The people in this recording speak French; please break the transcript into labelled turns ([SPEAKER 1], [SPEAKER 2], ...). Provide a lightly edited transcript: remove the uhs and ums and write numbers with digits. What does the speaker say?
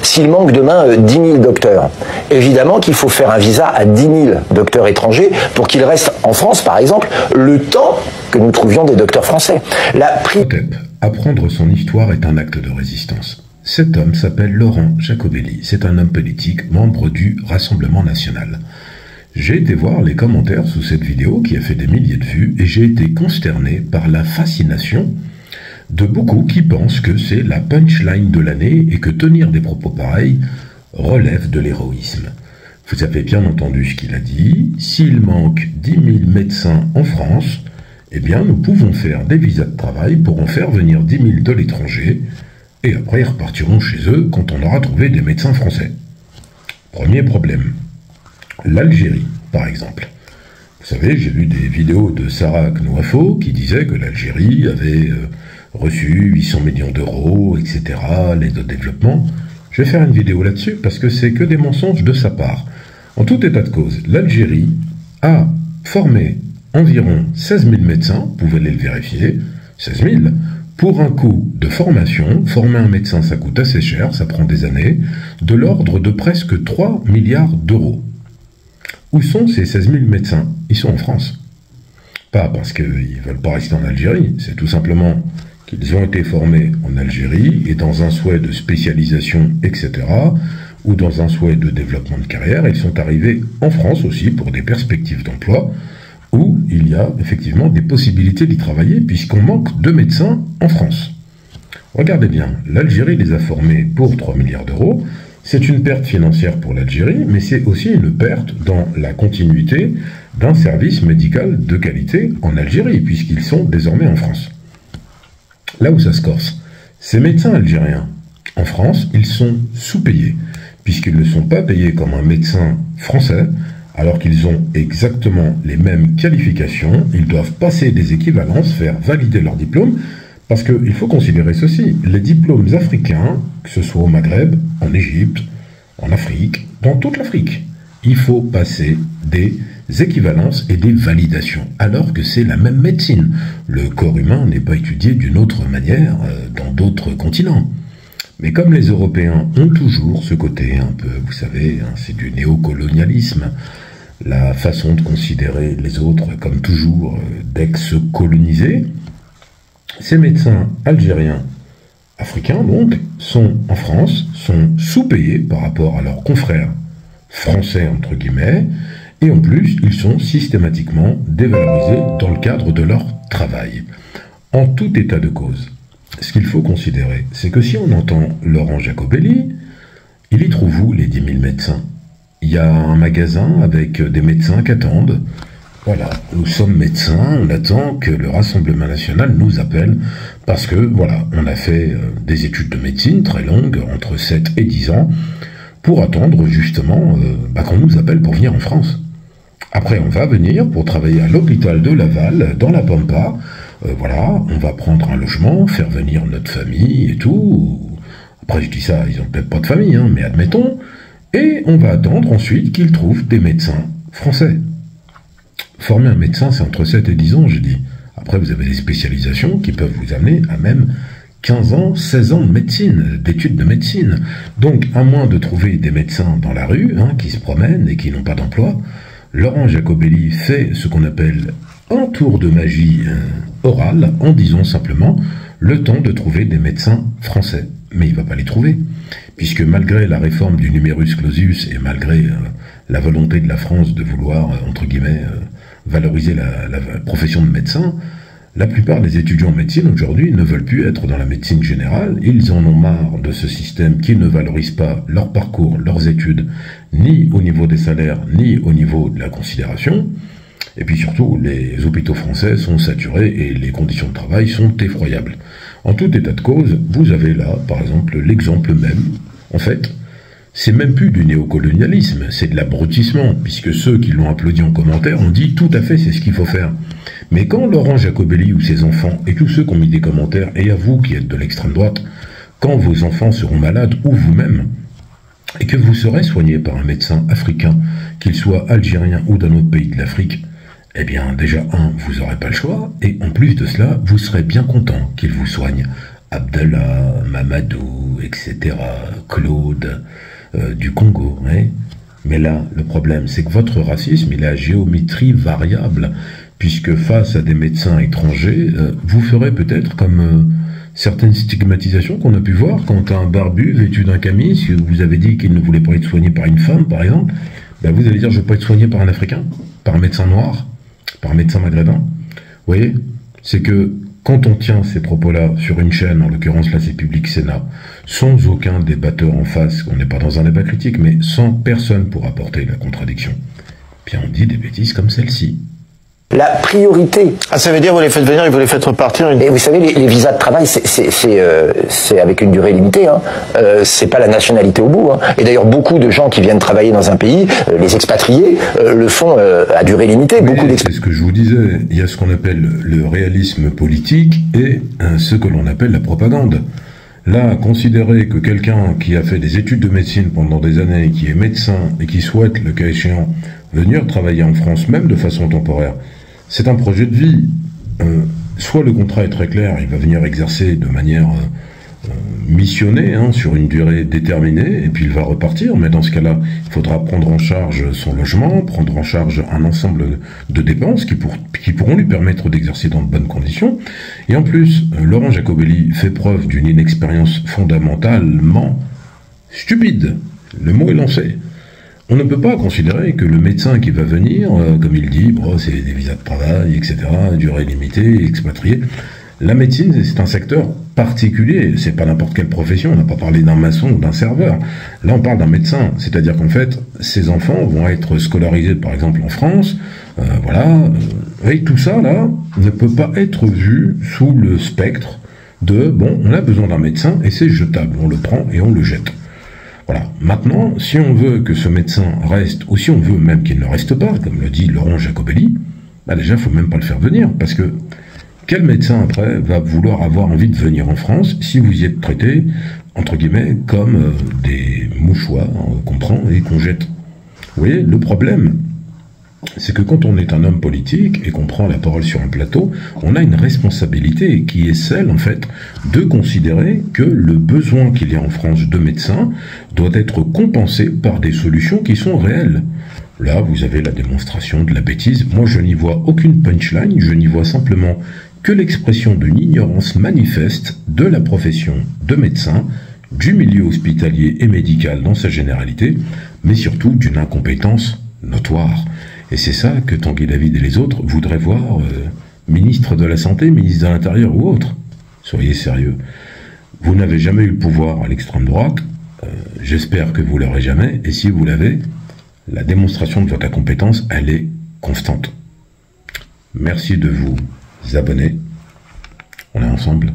[SPEAKER 1] s'il manque demain 10 000 docteurs, évidemment qu'il faut faire un visa à 10 000 docteurs étrangers pour qu'ils restent en France, par exemple, le temps que nous trouvions des docteurs français.
[SPEAKER 2] Apprendre son histoire est un acte de résistance. Cet homme s'appelle Laurent Jacobelli. C'est un homme politique, membre du Rassemblement national. J'ai été voir les commentaires sous cette vidéo qui a fait des milliers de vues et j'ai été consterné par la fascination de beaucoup qui pensent que c'est la punchline de l'année et que tenir des propos pareils relève de l'héroïsme. Vous avez bien entendu ce qu'il a dit. S'il manque 10 000 médecins en France, eh bien nous pouvons faire des visas de travail pour en faire venir 10 000 de l'étranger et après ils repartiront chez eux quand on aura trouvé des médecins français. Premier problème. L'Algérie, par exemple. Vous savez, j'ai vu des vidéos de Sarah Knouafo qui disait que l'Algérie avait reçu 800 millions d'euros, etc., l'aide au développement. Je vais faire une vidéo là-dessus parce que c'est que des mensonges de sa part. En tout état de cause, l'Algérie a formé environ 16 000 médecins, vous pouvez aller le vérifier, 16 000, pour un coût de formation. Former un médecin, ça coûte assez cher, ça prend des années, de l'ordre de presque 3 milliards d'euros. Où sont ces 16 000 médecins? Ils sont en France. Pas parce qu'ils ne veulent pas rester en Algérie, c'est tout simplement qu'ils ont été formés en Algérie et dans un souhait de spécialisation, etc., ou dans un souhait de développement de carrière, ils sont arrivés en France aussi pour des perspectives d'emploi, où il y a effectivement des possibilités d'y travailler, puisqu'on manque de médecins en France. Regardez bien, l'Algérie les a formés pour 3 milliards d'euros. C'est une perte financière pour l'Algérie, mais c'est aussi une perte dans la continuité d'un service médical de qualité en Algérie, puisqu'ils sont désormais en France. Là où ça se corse, ces médecins algériens, en France, ils sont sous-payés, puisqu'ils ne sont pas payés comme un médecin français, alors qu'ils ont exactement les mêmes qualifications, ils doivent passer des équivalences, faire valider leur diplôme, parce qu'il faut considérer ceci, les diplômes africains, que ce soit au Maghreb, en Égypte, en Afrique, dans toute l'Afrique, il faut passer des équivalences et des validations, alors que c'est la même médecine. Le corps humain n'est pas étudié d'une autre manière dans d'autres continents. Mais comme les Européens ont toujours ce côté un peu, vous savez, hein, c'est du néocolonialisme, la façon de considérer les autres comme toujours d'ex-colonisés, ces médecins algériens, africains donc, sont en France, sont sous-payés par rapport à leurs confrères français, entre guillemets, et en plus, ils sont systématiquement dévalorisés dans le cadre de leur travail. En tout état de cause, ce qu'il faut considérer, c'est que si on entend Laurent Jacobelli, il y trouve où les 10 000 médecins? Il y a un magasin avec des médecins qui attendent. Voilà, nous sommes médecins, on attend que le Rassemblement national nous appelle, parce que, voilà, on a fait des études de médecine très longues, entre 7 et 10 ans, pour attendre justement qu'on nous appelle pour venir en France. Après, on va venir pour travailler à l'hôpital de Laval, dans la Pampa. Voilà, on va prendre un logement, faire venir notre famille et tout. Après, je dis ça, ils n'ont peut-être pas de famille, hein, mais admettons. Et on va attendre ensuite qu'ils trouvent des médecins français. Former un médecin, c'est entre 7 et 10 ans, je dis. Après, vous avez des spécialisations qui peuvent vous amener à même 15 ans, 16 ans de médecine, d'études de médecine. Donc, à moins de trouver des médecins dans la rue, hein, qui se promènent et qui n'ont pas d'emploi, Laurent Jacobelli fait ce qu'on appelle un tour de magie orale, en disant simplement le temps de trouver des médecins français. Mais il ne va pas les trouver, puisque malgré la réforme du numerus clausus et malgré la volonté de la France de vouloir, entre guillemets, valoriser la profession de médecin, la plupart des étudiants en médecine aujourd'hui ne veulent plus être dans la médecine générale. Ils en ont marre de ce système qui ne valorise pas leur parcours, leurs études, ni au niveau des salaires, ni au niveau de la considération. Et puis surtout, les hôpitaux français sont saturés et les conditions de travail sont effroyables. En tout état de cause, vous avez là, par exemple, l'exemple même. En fait, c'est même plus du néocolonialisme, c'est de l'abrutissement, puisque ceux qui l'ont applaudi en commentaire ont dit tout à fait c'est ce qu'il faut faire. Mais quand Laurent Jacobelli ou ses enfants, et tous ceux qui ont mis des commentaires, et à vous qui êtes de l'extrême droite, quand vos enfants seront malades, ou vous-même, et que vous serez soigné par un médecin africain, qu'il soit algérien ou d'un autre pays de l'Afrique, eh bien, déjà, vous n'aurez pas le choix, et en plus de cela, vous serez bien content qu'il vous soigne Abdallah, Mamadou, etc., Claude, du Congo, hein. Mais là, le problème, c'est que votre racisme, il est à géométrie variable, puisque face à des médecins étrangers, vous ferez peut-être comme certaines stigmatisations qu'on a pu voir quand un barbu vêtu d'un camis, si vous avez dit qu'il ne voulait pas être soigné par une femme, par exemple, ben vous allez dire je ne veux pas être soigné par un Africain, par un médecin noir, par un médecin maghrébin. Vous voyez, c'est que quand on tient ces propos-là sur une chaîne, en l'occurrence là c'est Public Sénat, sans aucun débatteur en face, on n'est pas dans un débat critique, mais sans personne pour apporter la contradiction, puis on dit des bêtises comme celle-ci.
[SPEAKER 1] La priorité.
[SPEAKER 3] Ah, ça veut dire vous les faites venir et vous les faites repartir.
[SPEAKER 1] Et vous savez, les visas de travail, c'est avec une durée limitée. Hein. C'est pas la nationalité au bout. Hein. Et d'ailleurs, beaucoup de gens qui viennent travailler dans un pays, les expatriés, le font à durée limitée.
[SPEAKER 2] C'est ce que je vous disais. Il y a ce qu'on appelle le réalisme politique et ce que l'on appelle la propagande. Là, considérer que quelqu'un qui a fait des études de médecine pendant des années, qui est médecin et qui souhaite, le cas échéant, venir travailler en France, même de façon temporaire, c'est un projet de vie. Soit le contrat est très clair, il va venir exercer de manière missionnée, hein, sur une durée déterminée, et puis il va repartir, mais dans ce cas-là, il faudra prendre en charge son logement, prendre en charge un ensemble de dépenses qui pourront lui permettre d'exercer dans de bonnes conditions. Et en plus, Laurent Jacobelli fait preuve d'une inexpérience fondamentalement stupide. Le mot est lancé. On ne peut pas considérer que le médecin qui va venir, comme il dit, bon, c'est des visas de travail, etc., durée limitée, expatrié. La médecine, c'est un secteur particulier, c'est pas n'importe quelle profession, on n'a pas parlé d'un maçon ou d'un serveur. Là, on parle d'un médecin, c'est-à-dire qu'en fait, ces enfants vont être scolarisés, par exemple, en France, voilà, et tout ça, là, ne peut pas être vu sous le spectre de, bon, on a besoin d'un médecin, et c'est jetable, on le prend et on le jette. Voilà. Maintenant, si on veut que ce médecin reste, ou si on veut même qu'il ne reste pas, comme le dit Laurent Jacobelli, bah déjà, il faut même pas le faire venir, parce que quel médecin, après, va vouloir avoir envie de venir en France si vous y êtes traité, entre guillemets, comme des mouchoirs qu'on prend et qu'on jette? Vous voyez, le problème, c'est que quand on est un homme politique et qu'on prend la parole sur un plateau, on a une responsabilité qui est celle, en fait, de considérer que le besoin qu'il y a en France de médecins doit être compensé par des solutions qui sont réelles. Là, vous avez la démonstration de la bêtise. Moi, je n'y vois aucune punchline, je n'y vois simplement que l'expression d'une ignorance manifeste de la profession de médecin, du milieu hospitalier et médical dans sa généralité, mais surtout d'une incompétence notoire. Et c'est ça que Tanguy David et les autres voudraient voir ministre de la Santé, ministre de l'Intérieur ou autre. Soyez sérieux. Vous n'avez jamais eu le pouvoir à l'extrême droite, j'espère que vous l'aurez jamais, et si vous l'avez, la démonstration de votre incompétence, elle est constante. Merci de vous abonner. On est ensemble.